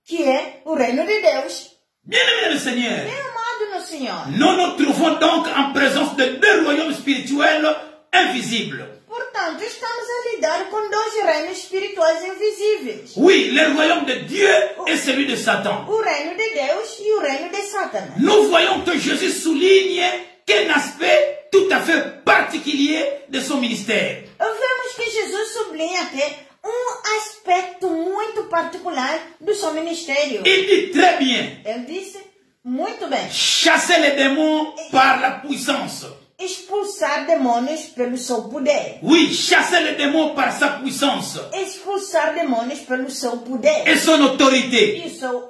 que é o reino de Deus. Bien-aimé le Seigneur, Bem amado no Senhor. nous nous trouvons donc en présence de 2 royaumes spirituels invisibles. Portanto, estamos a lidar com 2 reinos espirituais invisíveis. Oui, le royaume de Dieu et celui de Satan. O reino de Deus e o reino de Satanás. Nous voyons que Jésus souligne qu'un aspect tout à fait particulier de son ministère. Vemos que Jesus sublinha aqui aspecto muito particular do seu ministério. Il dit très bien, Ele disse muito bem: chasser les démons par la puissance. expulsar demônios pelo seu poder. Oui, chasser les démons par sa puissance Expulsar demônios pelo seu poder et son autorité.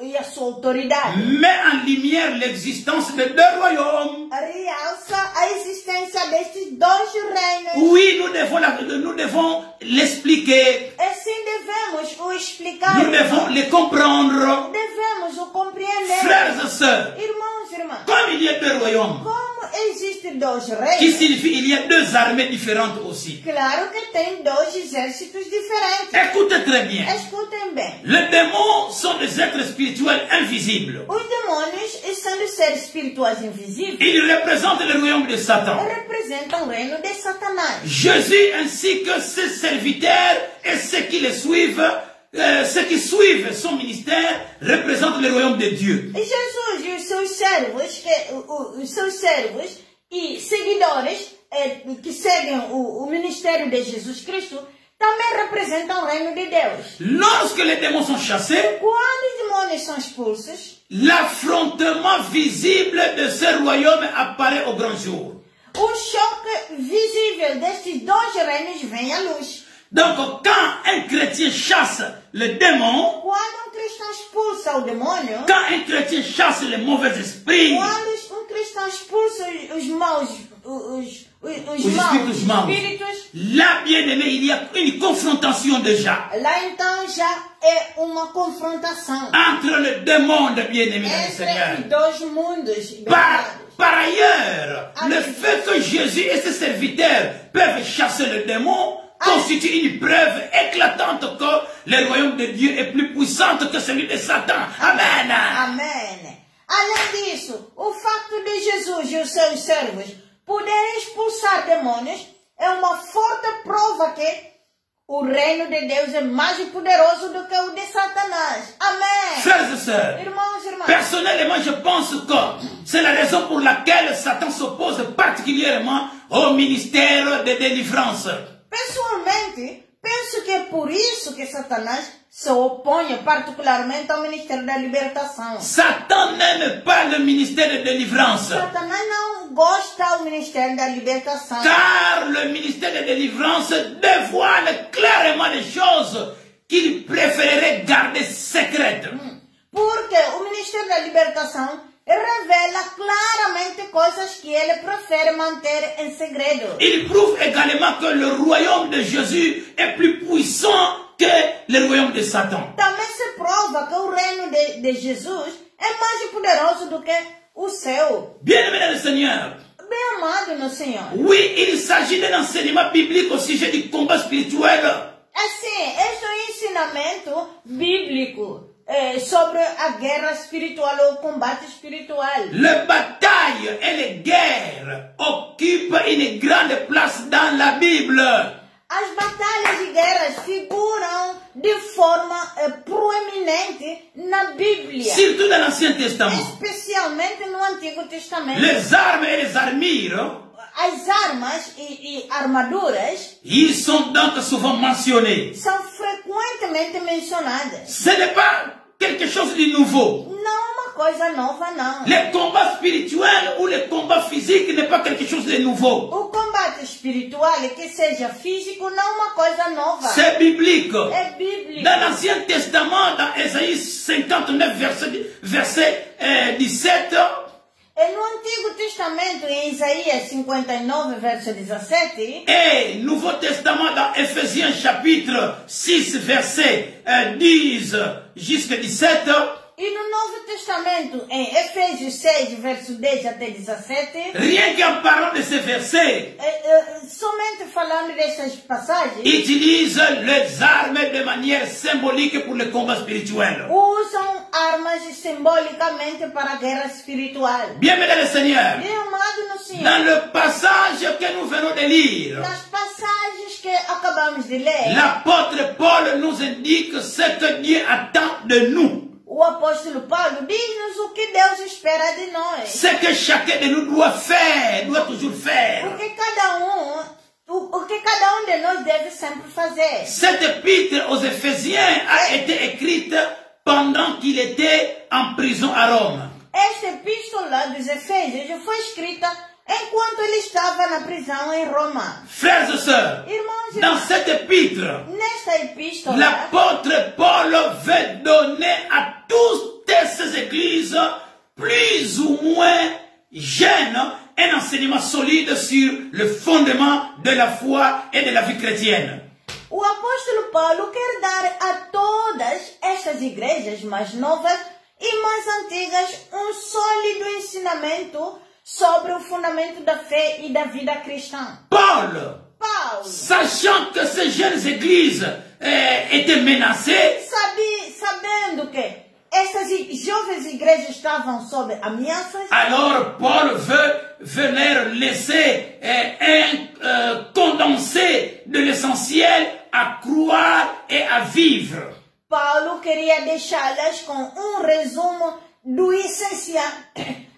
e a sua autoridade. Met en lumière l'existence de 2 royaumes. Realça a existência destes 2 reinos. Oui, nous devons l'expliquer. Assim devemos o explicar. Nous devons les comprendre. Devemos o compreender. Frères et sœurs, Irmãos e irmãs, comme il y a 2 royaumes, como existem 2 qui reinos, signifie il y a 2 armées différentes aussi. claro que tem 2 exércitos diferentes. Écoutez très bien. Escutem bem. Les démons sont des êtres spirituels invisibles. Os demônios, sendo seres espirituais invisíveis, Ils représentent le royaume de Satan. representam o reino de Satanás. Jésus ainsi que ses serviteurs et ceux qui le suivent, ceux qui suivent son ministère représentent le royaume de Dieu. E Jesus e os seus servos e seguidores que seguem o ministério de Jesus Cristo também representam o reino de Deus. Lorsque les démons sont chassés, Quando os demônios são expulsos, l'affrontement visible de ce royaume apparaît au grand jour. o choque visível destes 2 reinos vem à luz. Donc, quand un chrétien chasse le démon, Quando cristão expulsa o demônio, quand un chrétien chasse les mauvais esprits, quando cristão expulsa os maus, espíritos maus, là, bien aimé, il y a une confrontation déjà lá então já é uma confrontação entre les deux mondes, bien aimé dans le entre Seigneur. os 2 mundos. Par ailleurs, le fait que Jésus et ses serviteurs peuvent chasser le démon constitue une preuve éclatante que le royaume de Dieu est plus puissant que celui de Satan. Amen. Amém. Além disso, o fato de Jesus e os seus servos poderem expulsar demônios é uma forte prova que o reino de Deus é mais poderoso do que o de Satanás. Amém. Frères et sœurs, Irmãos e irmãs, personnellement, je pense que c'est la raison pour laquelle Satan s'oppose particulièrement au ministère de délivrance. pessoalmente, penso que é por isso que Satanás se opõe particularmente ao ministério da libertação. Satan n'aime pas le ministère de délivrance. Satanás não gosta do ministério da libertação. Car le ministère de délivrance dévoile clairement les choses qu'il préférerait garder secrètes. Porque o ministério da libertação revela claramente coisas que ele prefere manter em segredo. Il prouve également que le royaume de Jésus est plus puissant que le royaume de Satan. Também se prova que o reino de Jesus é mais poderoso do que o seu. Bien-aimé dans le Seigneur, Bem amado no Senhor. oui, il s'agit d'un enseignement biblique au sujet du combat spirituel. Assim, este é um ensinamento bíblico sobre a guerra espiritual ou o combate espiritual. Les batailles et les guerres occupent une grande place dans la Bible. As batalhas e guerras figuram de forma proeminente na Bíblia. Surtout dans l'Ancien Testament. Especialmente no Antigo Testamento. Les armes et les armures, As armas e armaduras ils sont donc souvent mentionnés. são frequentemente mencionadas. Ce n'est pas quelque chose de nouveau. Não uma coisa nova, não. Les combats spirituels ou les combats physiques n'est pas quelque chose de nouveau. O combate espiritual, que seja físico, não é uma coisa nova. C'est biblique. É bíblico. Dans l'Ancien Testament, dans Ésaïe 59, verset 17, E no Antigo Testamento, em Isaías 59, verso 17, et Nouveau Testament dans Éphésiens chapitre 6, verset 10 jusqu'à 17, e no Novo Testamento, em Efésios 6, verso 10 até 17, rien qu'en parlant de ces versets, somente falando dessas passagens, utilise les armes de manière symbolique pour le combat spirituel. usam armas simbolicamente para a guerra espiritual. Bien-aimé le Seigneur, E amado no Senhor, dans le passage que nous venons de lire, nas passagens que acabamos de ler, l'apôtre Paul nous indique ce que Dieu attend de nous. o apóstolo Paulo diz-nos o que Deus espera de nós. Ce que chacun de nous doit faire, doit toujours faire. O que cada um de nós deve sempre fazer. Cette épître aux Éphésiens a été écrite pendant qu'il était en prison à Rome. Esta epístola dos Efésios foi escrita enquanto ele estava na prisão em Roma. Frères et sœurs, Irmãos, dans cette épître, nesta epístola, l'apôtre Paul veut donner à toutes ces églises, plus ou moins jeunes, un enseignement solide sur le fondement de la foi et de la vie chrétienne. o apóstolo Paulo quer dar a todas estas igrejas mais novas e mais antigas um sólido ensinamento sobre o fundamento da fé e da vida cristã. Paulo, Paulo, sachant que ces jeunes églises étaient menacées, sabendo que essas jovens igrejas estavam sob ameaças, alors Paul veut leur laisser un condensé de l'essentiel à croire et à vivre. Paulo queria deixá-las com um resumo do essencial,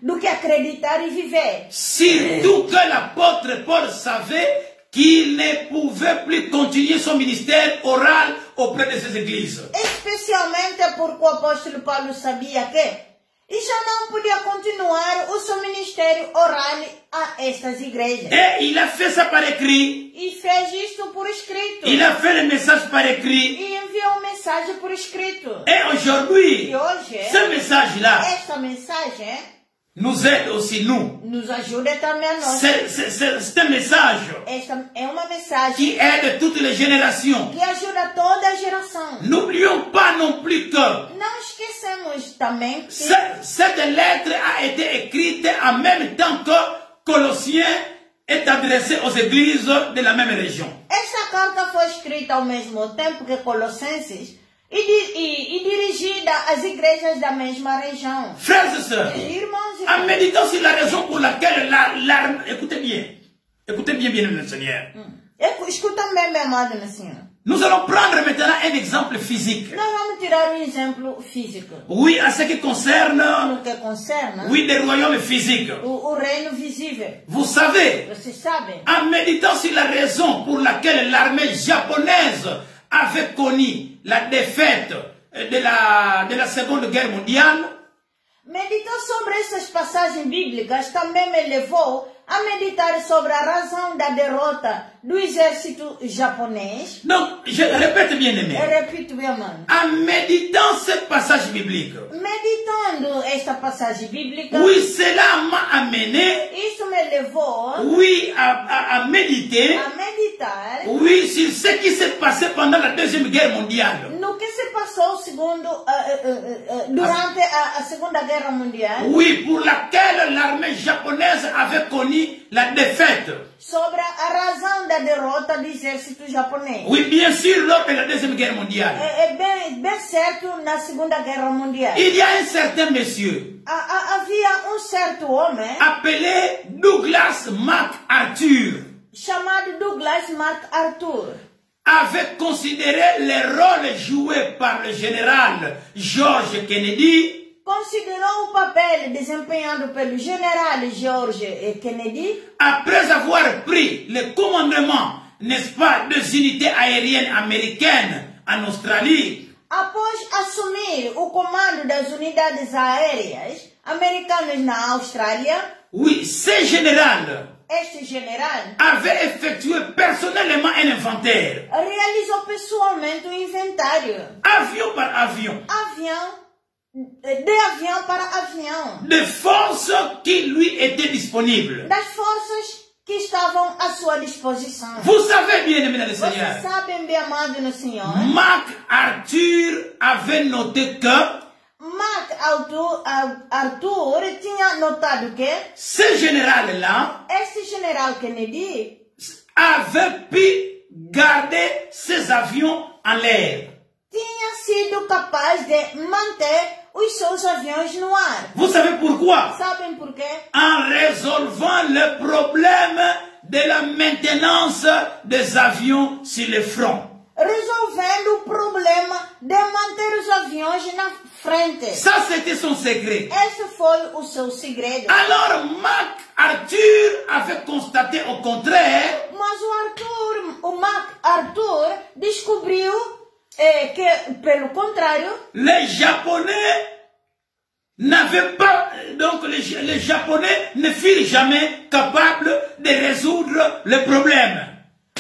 do que acreditar e viver. Surtout que l'apôtre Paul savait qu'il ne pouvait plus continuer son ministère oral auprès de ces églises. Especialmente porque o apóstolo Paulo sabia que e já não podia continuar o seu ministério oral a estas igrejas. Et il a fait ça par écrit. E fez isto por escrito. Il a fait le message par écrit. E enviou mensagem por escrito. Et aujourd'hui, E hoje, ce message-là esta mensagem nous aide aussi, nous. nos ajuda também a nós. C'est un message Esta é uma mensagem qui aide toutes les générations. que ajuda toda a geração. N'oublions pas non plus que Não esquecemos também que cette lettre a été écrite en même temps que Colossiens est adressée aux églises de la même région. esta carta foi escrita ao mesmo tempo que Colossenses e dirigida às igrejas da mesma região. Frères et sœurs, Irmãos e en méditant sur la raison pour laquelle l'arme, écoutez bien, bien le Seigneur. escuta bem, meu amado no Senhor. Nous allons prendre maintenant un exemple physique. Nós vamos tirar um exemplo físico. Oui, à ce qui concerne, No que concerne oui, des royaumes physiques. o reino visível. Vous savez, Vocês sabem? en méditant sur la raison pour laquelle l'armée japonaise avait connu la défaite de la Seconde Guerre mondiale, Meditar sobre essas passagens bíblicas também me levou a meditar sobre a razão da derrota do exército japonês. donc je répète bien aimé, Eu repito, meu amado. en méditant ce passage biblique, Meditando esta passagem bíblica, oui, cela m'a amené, isso me levou oui, à méditer, a meditar oui, sur ce qui s'est passé pendant la Deuxième Guerre mondiale. no que se se passou durante a Segunda Guerra Mundial? Oui, pour laquelle l'armée japonaise avait connu la défaite. Sobre a razão da derrota do exército japonês. Oui, bien sûr, lors de la Deuxième Guerre mondiale. Bem certo na Segunda Guerra Mundial. Il y a un certain monsieur Havia certo homem appelé Douglas MacArthur. Chamado Douglas MacArthur. Avait considéré le rôle joué par le général George Kennedy. Considerou o papel desempenhado pelo general George Kennedy. Après avoir pris le commandement, n'est-ce pas, des unités aériennes américaines en Australie. Após assumir o comando das unidades aéreas americanas na Austrália. Oui, ce général. Este general avait effectué personnellement un inventaire. Realizou pessoalmente inventário. Avion par avion. De avião para avião. De forces qui lui étaient disponibles. Das forças que estavam à sua disposição. Vous savez bien, mesdames et seigneurs. Vocês sabem, bem amado no Senhor. MacArthur avait noté que Arthur tinha notado que ce général-là, este general Kennedy, avait pu garder ses avions en l'air. Tinha sido capaz de manter os seus aviões no ar. Vous savez pourquoi? Sabem por quê? En résolvant le problème de la maintenance des avions sur le front. Resolvendo o problema de manter os aviões na frente. Ça, c'était son secret. Esse foi o seu segredo. Alors, MacArthur avait constaté au contraire. Mas o MacArthur descobriu que, pelo contrário, les Japonais n'avaient pas, donc les Japonais ne furent jamais capables de résoudre le problème.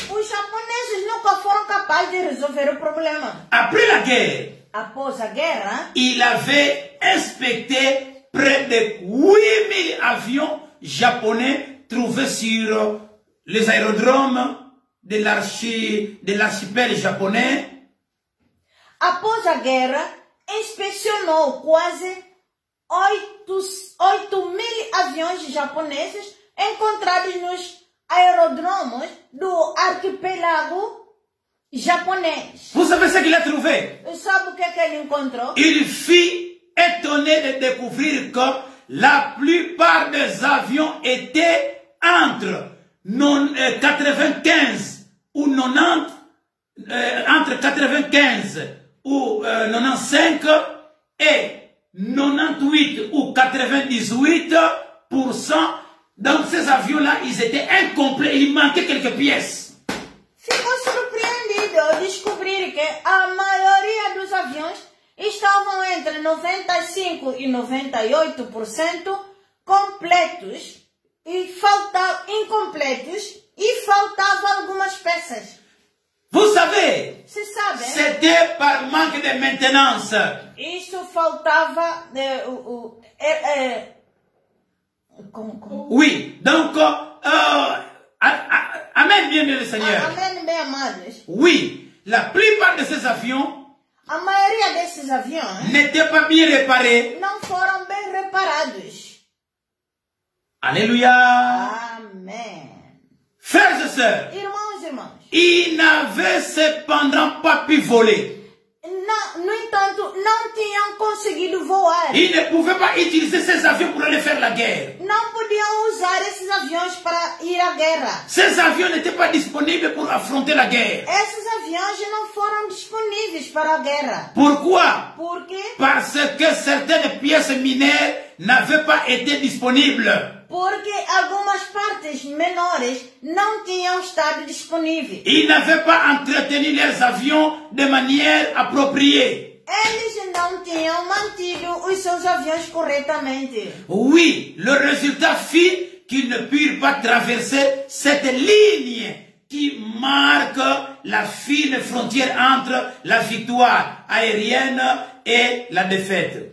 Os japoneses nunca foram capazes de resolver o problema. Après la guerre, após a guerra, il avait inspecté près de 8000 avions japonais trouvés sur les aérodromes de l'archipel japonais. Após a guerra, inspecionou quase 8.000 aviões japoneses encontrados nos aerodromos do arquipélago japonês. Vous savez ce qu'il a trouvé? Sabe o que ele encontrou? Il fut étonné de découvrir que la plupart des avions étaient entre 95 ou 90, entre 95 ou 95 et 98 ou 98%. Dans ces avions-là, ils étaient incomplets, il manquait quelques pièces. Ficou surpreendido ao descobrir que a maioria dos aviões estavam entre 95% e 98% completos e incompletos e faltavam algumas peças. Vous savez, sabe, c'était par manque de maintenance. Isso faltava Oui, donc, amen, bien le Seigneur. Amen, bem amados. Oui, la plupart de ces avions, a maioria desses aviões, n'étaient pas bien réparés. Não foram bem reparados. Alléluia. Amen. Frères et sœurs, irmãos, ils n'avaient cependant pas pu voler. No entanto, não tinham conseguido voar. Ils ne pouvaient pas utiliser ces avions pour aller faire la guerre. Não podiam usar esses aviões para ir à guerra. Ces avions n'étaient pas disponibles pour affronter la guerre. Esses aviões não foram disponíveis para a guerra. Pourquoi? Por quê? Parce que certaines pièces minières n'avaient pas été disponibles. Porque algumas partes menores não tinham estado disponíveis. Ils n'avaient pas entretenu leurs avions de manière appropriée. Eles não tinham mantido os seus aviões corretamente. Oui, le résultat fut qu'ils ne purent pas traverser cette ligne qui marque la fine frontière entre la victoire aérienne et la défaite.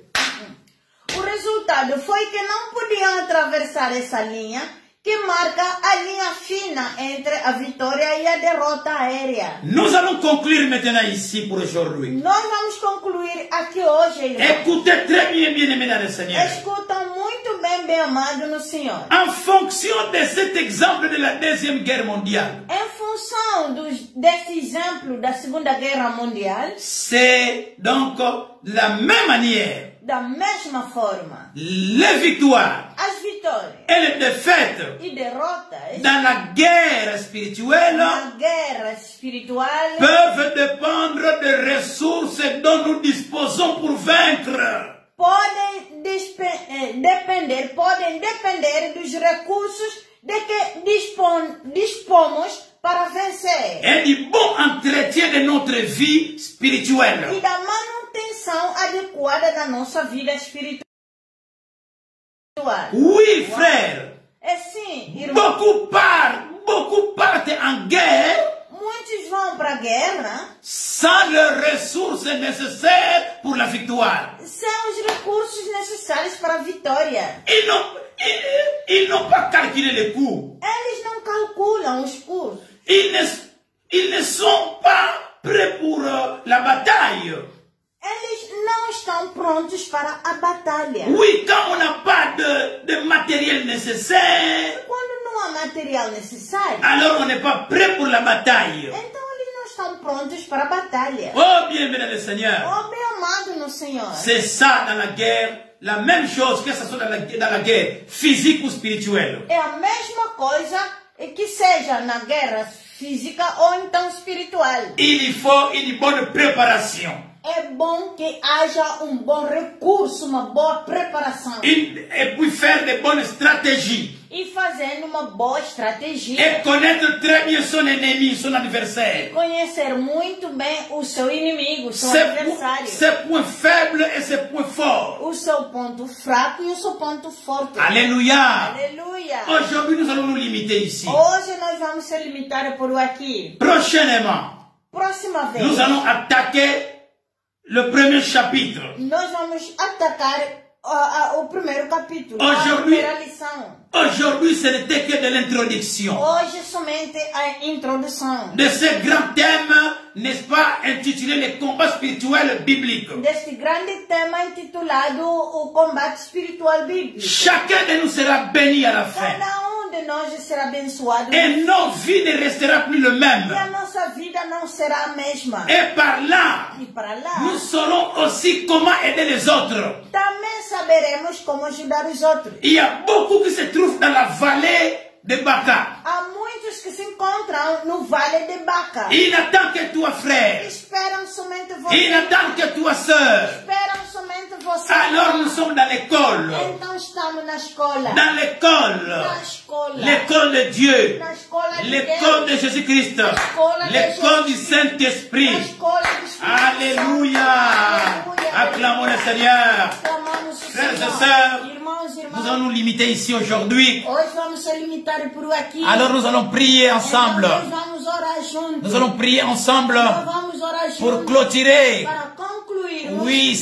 O resultado foi que não podiam atravessar essa linha que marca a linha fina entre a vitória e a derrota aérea. Nous allons conclure maintenant ici pour aujourd'hui. Nós vamos concluir aqui hoje, irmão. Écoutez très bien, bien-aimés dans le Seigneur. Escutam muito bem, bem amado no Senhor. En fonction de cet exemple de la Deuxième Guerre mondiale, Em função desse exemplo da Segunda Guerra Mundial, c'est donc de la même manière, da mesma forma, les victoires as vitórias et les défaites e derrotas dans la guerre spirituelle na guerra espiritual peuvent dépendre des ressources dont nous disposons pour vaincre. podem depender dos recursos de que dispomos para vencer Et du bon entretien de notre vie spirituelle. e da manutenção adequada da nossa vida espiritual. Oui, frère. É sim, irmão. Beaucoup partent en guerre Muitos vão para a guerra sans les ressources nécessaires pour la victoire. sem os recursos necessários para a vitória. Ils n'ont pas calculé les coûts. Eles não calculam os custos. Ils ne sont pas prêts pour la bataille. Eles não estão prontos para a batalha. Oui, quand on n'a pas de matériel nécessaire, Quando não há material necessário, alors on n'est pas prêt pour la bataille. então eles não estão prontos para a batalha. Oh, bienvenue dans le Seigneur. Oh, bem amado no Senhor. C'est ça dans la guerre, la même chose que ce soit dans la guerre physique ou spirituelle. É a mesma coisa que seja na guerra física ou então espiritual. Il faut une bonne préparation. É bom que haja bom recurso, uma boa preparação. Et puis faire de bonnes stratégies. E fazendo uma boa estratégia. Et connaître très bien son ennemi, son adversaire. Conhecer muito bem o seu inimigo, o seu Ses adversário. points faibles et ses points forts. O seu ponto fraco e o seu ponto forte. Alléluia. Aleluia. Aujourd'hui, nous allons nous limiter ici. Hoje nós vamos se limitar por aqui. Prochainement, Próxima vez, nous allons attaquer le premier chapitre. nós vamos atacar o primeiro capítulo, a Aujourd'hui, primeira lição. aujourd'hui, ce n'était que de l'introduction Hoje somente a introdução de ce grand thème, n'est-ce pas, intitulé les combats spirituels bibliques. deste grande tema intitulado o combate espiritual bíblico. Chacun de nous sera béni à la fin. Cada de nós será abençoado. Et nos vies ne resteront plus le E a même. nossa vida não será a mesma. Et par là, E para lá, nous saurons aussi comment aider les autres. também saberemos como ajudar os outros. Il y a beaucoup qui se trouvent dans la vallée de Baca. Há muitos que se encontram no Vale de Baca. Il n'attend que toi, frère. Esperam somente você. Il n'attend que toi, sœur. Esperam somente você. Alors nous sommes dans l'école. Então estamos na escola. Dans l'école. Na escola. L'école de Dieu. Na escola de L'école de Deus. Jésus-Christ. escola de L'école du Jesus. Saint-Esprit. Na escola do Espírito Alléluia. Santo. Aleluia. Acclamons le Seigneur. Clamamos o Frères et Senhor. sœurs, Irmãos e nous irmãs, allons nous limiter ici aujourd'hui. hoje vamos se limitar por aqui. Alors nous allons prier ensemble. Então, nós vamos orar juntos. Nous allons prier ensemble Nós vamos orar pour juntos clôturer. para concluir. Oui,